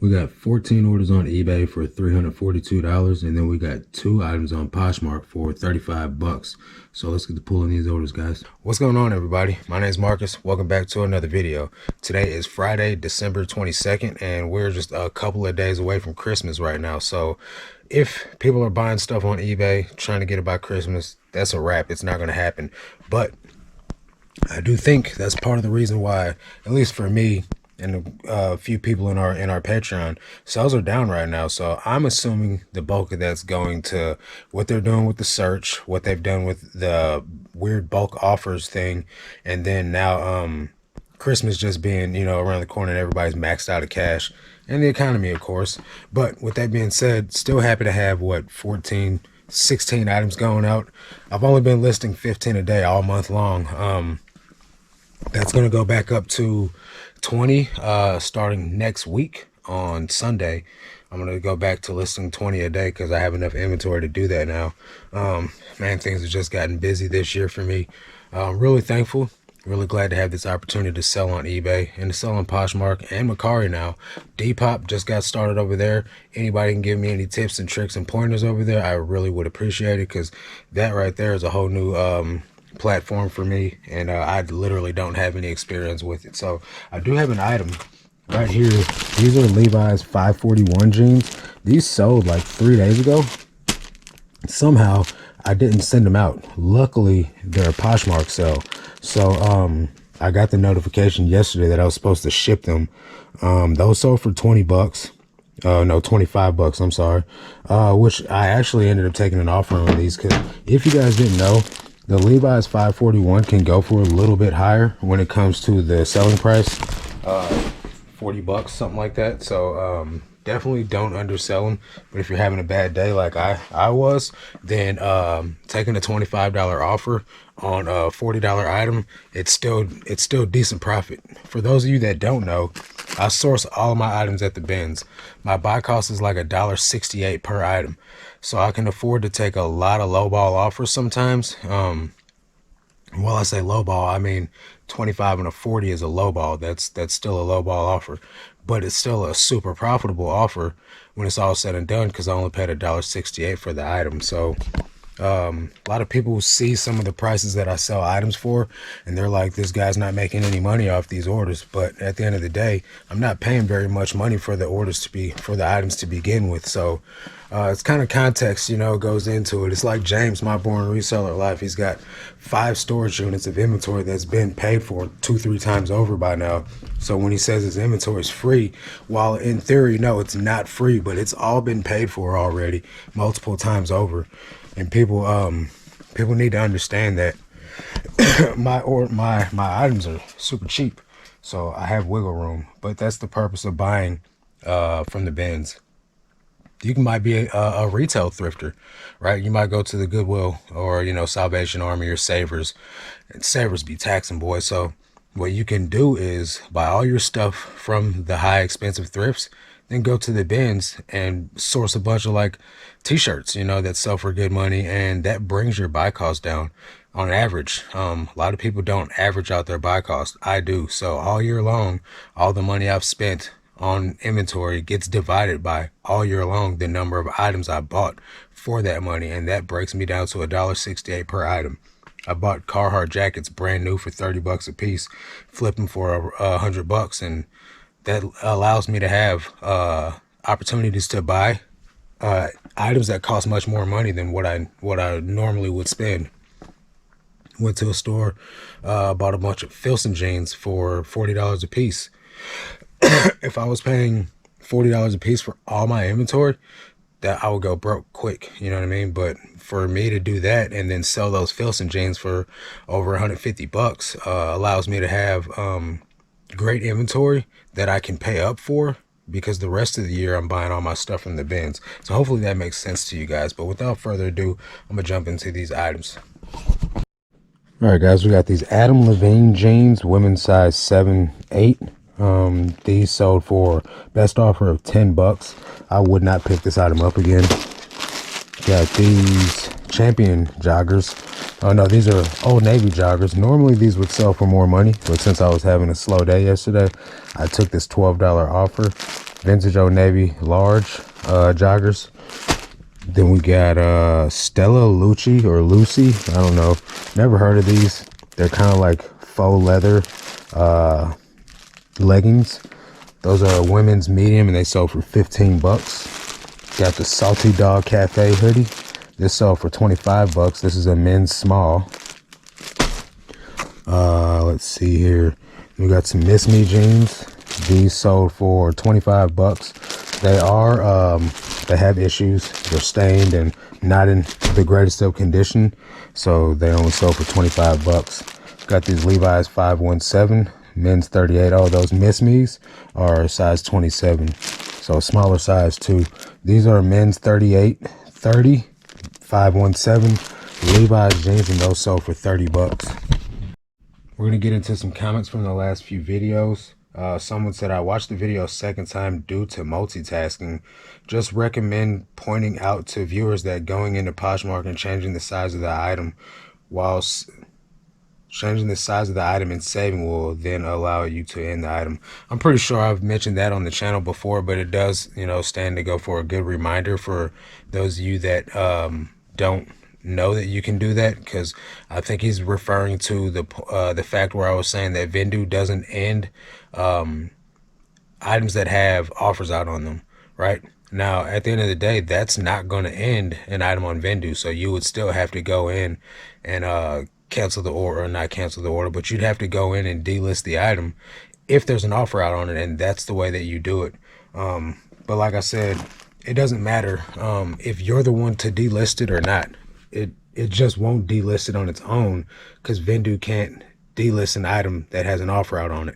We got 14 orders on eBay for $342, and then we got 2 items on Poshmark for 35 bucks. So let's get to pulling these orders, guys. What's going on, everybody? My name is Marcus. Welcome back to another video. Today is Friday, December 22nd, and we're just a couple of days away from Christmas right now. So if people are buying stuff on eBay, trying to get it by Christmas, that's a wrap. It's not going to happen. But I do think that's part of the reason why, at least for me, and a few people in our Patreon, sales are down right now. So I'm assuming the bulk of that's going to what they're doing with the search, what they've done with the weird bulk offers thing, and then now Christmas just being, around the corner and everybody's maxed out of cash, and the economy, of course. But with that being said, still happy to have 16 items going out. I've only been listing 15 a day all month long. That's going to go back up to 20 starting next week on Sunday. I'm going to go back to listing 20 a day because I have enough inventory to do that now. Man, things have just gotten busy this year for me. I'm really thankful, really glad to have this opportunity to sell on eBay and to sell on Poshmark and Mercari now. Depop just got started over there. Anybody can give me any tips and tricks and pointers over there, I really would appreciate it, because that right there is a whole new platform for me, and I literally don't have any experience with it. So I do have an item right here. These are Levi's 541 jeans. These sold like 3 days ago. Somehow I didn't send them out. Luckily they're a Poshmark sale, so I got the notification yesterday that I was supposed to ship them. Those sold for 20 bucks. No, 25 bucks, I'm sorry. Which I actually ended up taking an offer on these, because if you guys didn't know, the Levi's 541 can go for a little bit higher when it comes to the selling price, 40 bucks, something like that. So definitely don't undersell them. But if you're having a bad day like I was, then taking a $25 offer on a $40 item, it's still decent profit. For those of you that don't know, I source all of my items at the bins. My buy cost is like $1.68 per item. So I can afford to take a lot of lowball offers sometimes. Well, I say lowball, I mean 25 and a 40 is a lowball. That's still a lowball offer, but it's still a super profitable offer when it's all said and done, because I only paid $1.68 for the item. So a lot of people see some of the prices that I sell items for, and they're like, this guy's not making any money off these orders. But at the end of the day, I'm not paying very much money for the items to begin with. So it's kind of context, goes into it. It's like James, my born reseller life. He's got 5 storage units of inventory that's been paid for 2-3 times over by now. So when he says his inventory is free, while in theory, no, it's not free, but it's all been paid for already multiple times over. And people need to understand that my items are super cheap, so I have wiggle room. But that's the purpose of buying from the bins. You might be a retail thrifter, right? You might go to the Goodwill or Salvation Army or Savers. And Savers be taxing, boy. So what you can do is buy all your stuff from the high expensive thrifts, then go to the bins and source a bunch of like t-shirts, that sell for good money, and that brings your buy cost down on average. A lot of people don't average out their buy cost. I do. So all year long, all the money I've spent on inventory gets divided by all year long the number of items I bought for that money, and that breaks me down to $1.68 per item. I bought Carhartt jackets brand new for 30 bucks a piece, flip them for $100, and that allows me to have opportunities to buy items that cost much more money than what I normally would spend. Went to a store, bought a bunch of Filson jeans for $40 a piece. If I was paying $40 a piece for all my inventory, that I would go broke quick, you know what I mean? But for me to do that and then sell those Filson jeans for over 150 bucks allows me to have great inventory that I can pay up for, because the rest of the year I'm buying all my stuff from the bins. So hopefully that makes sense to you guys. But without further ado, I'm gonna jump into these items. All right, guys, we got these Adam Levine jeans, women's size 7-8. These sold for best offer of 10 bucks. I would not pick this item up again. Got these Champion joggers. Oh no, these are Old Navy joggers. Normally these would sell for more money, but since I was having a slow day yesterday, I took this $12 offer. vintage Old Navy large joggers. Then we got Stella Lucci or Lucy. I don't know. Never heard of these. They're kind of like faux leather leggings. Those are women's medium and they sold for 15 bucks. Got the Salty Dog Cafe hoodie. This sold for 25 bucks. This is a men's small. Let's see here. We got some Miss Me jeans. These sold for 25 bucks. They are they have issues. They're stained and not in the greatest of condition, so they only sold for 25 bucks. Got these Levi's 517 men's 38. Oh, those Miss Me's are size 27, so smaller size too. These are men's 38 30 517 Levi's jeans, and those sold for 30 bucks. We're gonna get into some comments from the last few videos. Someone said, I watched the video a second time due to multitasking. Just recommend pointing out to viewers that going into Poshmark and changing the size of the item whilst changing the size of the item and saving will then allow you to end the item. I'm pretty sure I've mentioned that on the channel before, but it does, stand to go for a good reminder for those of you that don't know that you can do that, because I think he's referring to the fact where I was saying that Vendu doesn't end items that have offers out on them, right? Now, at the end of the day, that's not going to end an item on Vendu, so you would still have to go in and cancel the order, or not cancel the order, but you'd have to go in and delist the item if there's an offer out on it, and that's the way that you do it. But like I said, it doesn't matter if you're the one to delist it or not. It just won't delist it on its own, because Vendu can't delist an item that has an offer out on it.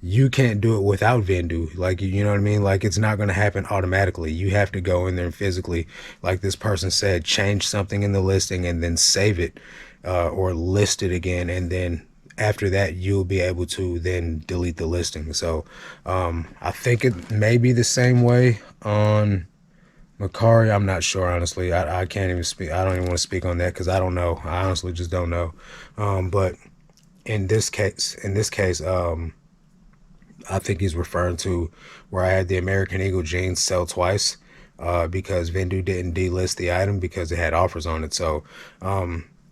You can't do it without Vendu. Like, you know what I mean? Like, it's not going to happen automatically. You have to go in there and physically, like this person said, change something in the listing and then save it or list it again. And then after that, you'll be able to then delete the listing. So I think it may be the same way on Macari. I'm not sure, honestly. I can't even speak. I don't even want to speak on that because I don't know. I honestly just don't know. But in this case, I think he's referring to where I had the American Eagle jeans sell twice because Vendu didn't delist the item because it had offers on it. So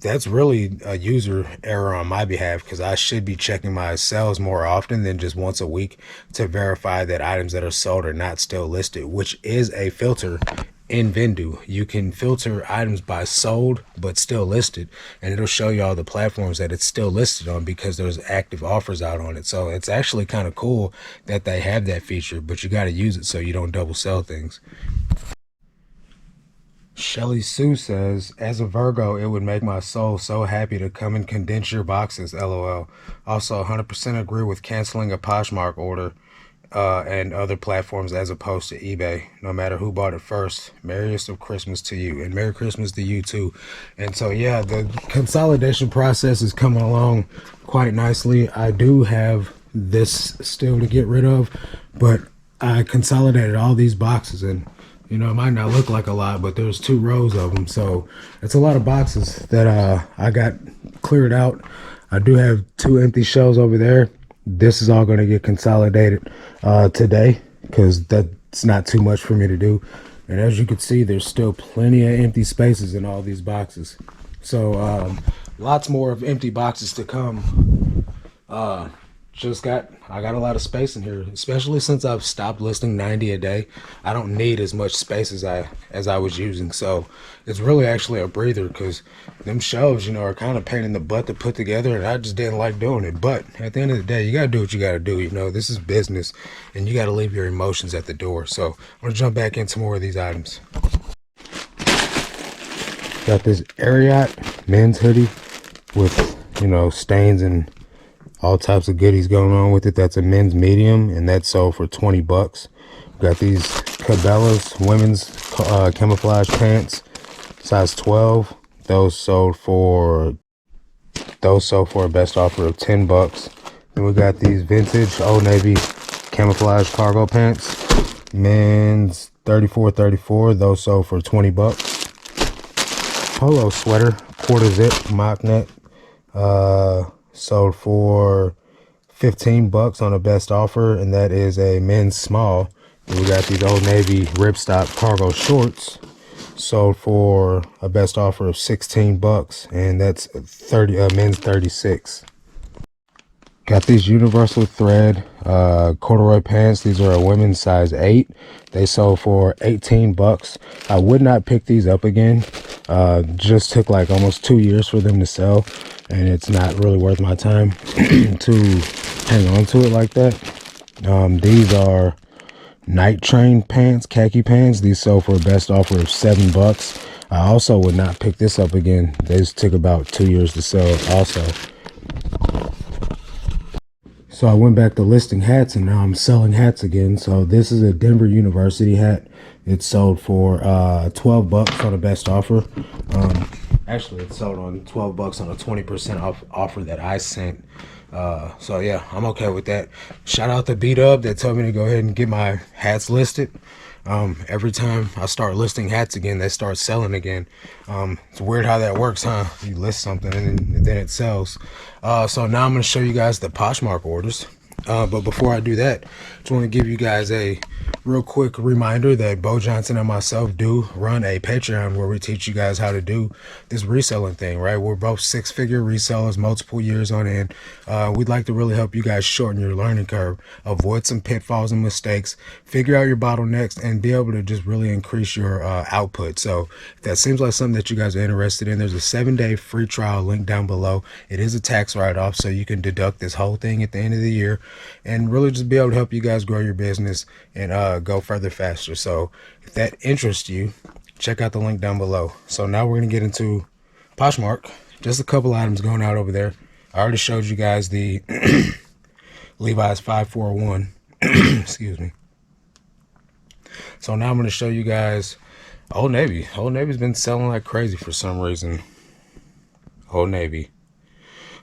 that's really a user error on my behalf, because I should be checking my sales more often than just once a week to verify that items that are sold are not still listed, which is a filter in Vendu. You can filter items by sold but still listed, and it'll show you all the platforms that it's still listed on because there's active offers out on it. So it's actually kind of cool that they have that feature, but you got to use it so you don't double sell things. Shelly Sue says, as a Virgo, it would make my soul so happy to come and condense your boxes, LOL. Also, 100% agree with canceling a Poshmark order and other platforms as opposed to eBay, no matter who bought it first. Merriest of Christmas to you, and Merry Christmas to you too. And so, yeah, the consolidation process is coming along quite nicely. I do have this still to get rid of, but I consolidated all these boxes, and it might not look like a lot, but there's 2 rows of them. So it's a lot of boxes that I got cleared out. I do have 2 empty shelves over there. This is all going to get consolidated today because that's not too much for me to do. And as you can see, there's still plenty of empty spaces in all these boxes. So lots more of empty boxes to come. I got a lot of space in here, especially since I've stopped listing 90 a day. I don't need as much space as I was using, so it's really actually a breather, because them shelves, are kind of pain in the butt to put together, and I just didn't like doing it. But at the end of the day, you gotta do what you gotta do. This is business, and you gotta leave your emotions at the door. So I'm gonna jump back into more of these items. Got this Ariat men's hoodie with stains and all types of goodies going on with it. That's a men's medium, and that sold for 20 bucks. Got these Cabela's women's camouflage pants, size 12. Those sold for a best offer of 10 bucks. Then we got these vintage Old Navy camouflage cargo pants, men's 34. Those sold for 20 bucks. Polo sweater, quarter zip mock neck, sold for 15 bucks on a best offer, and that is a men's small. And we got these Old Navy ripstop cargo shorts, sold for a best offer of 16 bucks, and that's 30 men's 36. Got these universal thread corduroy pants. These are a women's size 8. They sold for 18 bucks. I would not pick these up again. Just took like almost 2 years for them to sell, and it's not really worth my time to hang on to it like that. These are night train pants, khaki pants. These sold for a best offer of 7 bucks. I also would not pick this up again. These took about 2 years to sell also. So I went back to listing hats, and now I'm selling hats again. So this is a Denver University hat. It sold for 12 bucks on a best offer. Actually, it sold on 12 bucks on a 20% off offer that I sent. So yeah, I'm okay with that. Shout out to B-Dub that told me to go ahead and get my hats listed. Every time I start listing hats again, they start selling again. It's weird how that works, huh? You list something and then it sells. So now I'm going to show you guys the Poshmark orders. But before I do that, just want to give you guys a real quick reminder that Bo Johnson and myself do run a Patreon where we teach you guys how to do this reselling thing, right? We're both 6-figure resellers, multiple years on end. We'd like to really help you guys shorten your learning curve, avoid some pitfalls and mistakes, figure out your bottlenecks, and be able to just really increase your output. So if that seems like something that you guys are interested in, there's a 7-day free trial link down below. It is a tax write-off, so you can deduct this whole thing at the end of the year and really just be able to help you guys grow your business and go further faster. So if that interests you, check out the link down below. So now we're going to get into Poshmark. Just a couple items going out over there. I already showed you guys the Levi's 541. Excuse me. So now I'm going to show you guys Old Navy. Old Navy's been selling like crazy for some reason. Old Navy.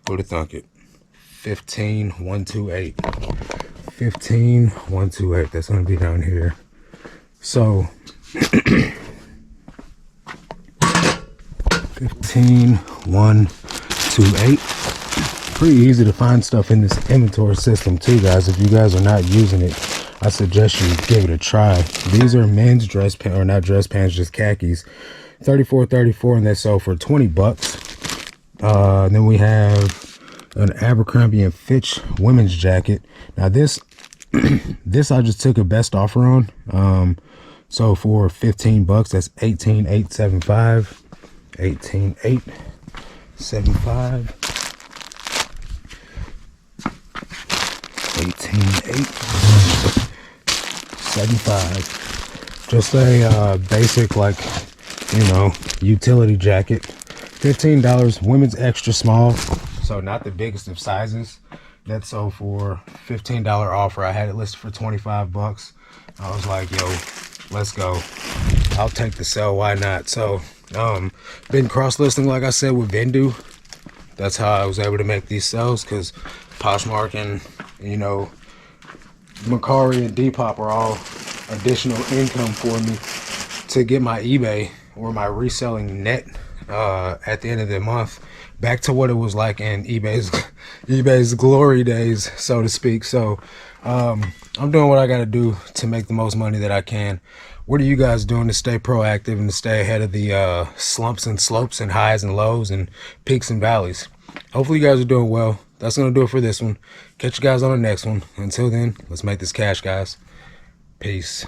Who'd have thunk it? 15128. 15128. That's going to be down here. So 15128. Pretty easy to find stuff in this inventory system too, guys. If you guys are not using it, I suggest you give it a try. These are men's dress pants, or not dress pants, just khakis. 34.34, and they sell for 20 bucks. Then we have an Abercrombie and Fitch women's jacket. Now this this I just took a best offer on. So for 15 bucks, that's 18,875. 18,875. 18,875. Just a basic, like, you know, utility jacket. $15. Women's extra small, so not the biggest of sizes. That sold for $15 offer. I had it listed for 25 bucks. I was like, yo, let's go. I'll take the sell, why not? So been cross-listing, like I said, with Vendu. That's how I was able to make these sales, because Poshmark and, you know, Mercari and Depop are all additional income for me to get my eBay or my reselling net at the end of the month back to what it was like in eBay's glory days, so to speak. So I'm doing what I got to do to make the most money that I can. What are you guys doing to stay proactive and to stay ahead of the slumps and slopes and highs and lows and peaks and valleys? Hopefully you guys are doing well. That's going to do it for this one. Catch you guys on the next one. Until then, let's make this cash, guys. Peace.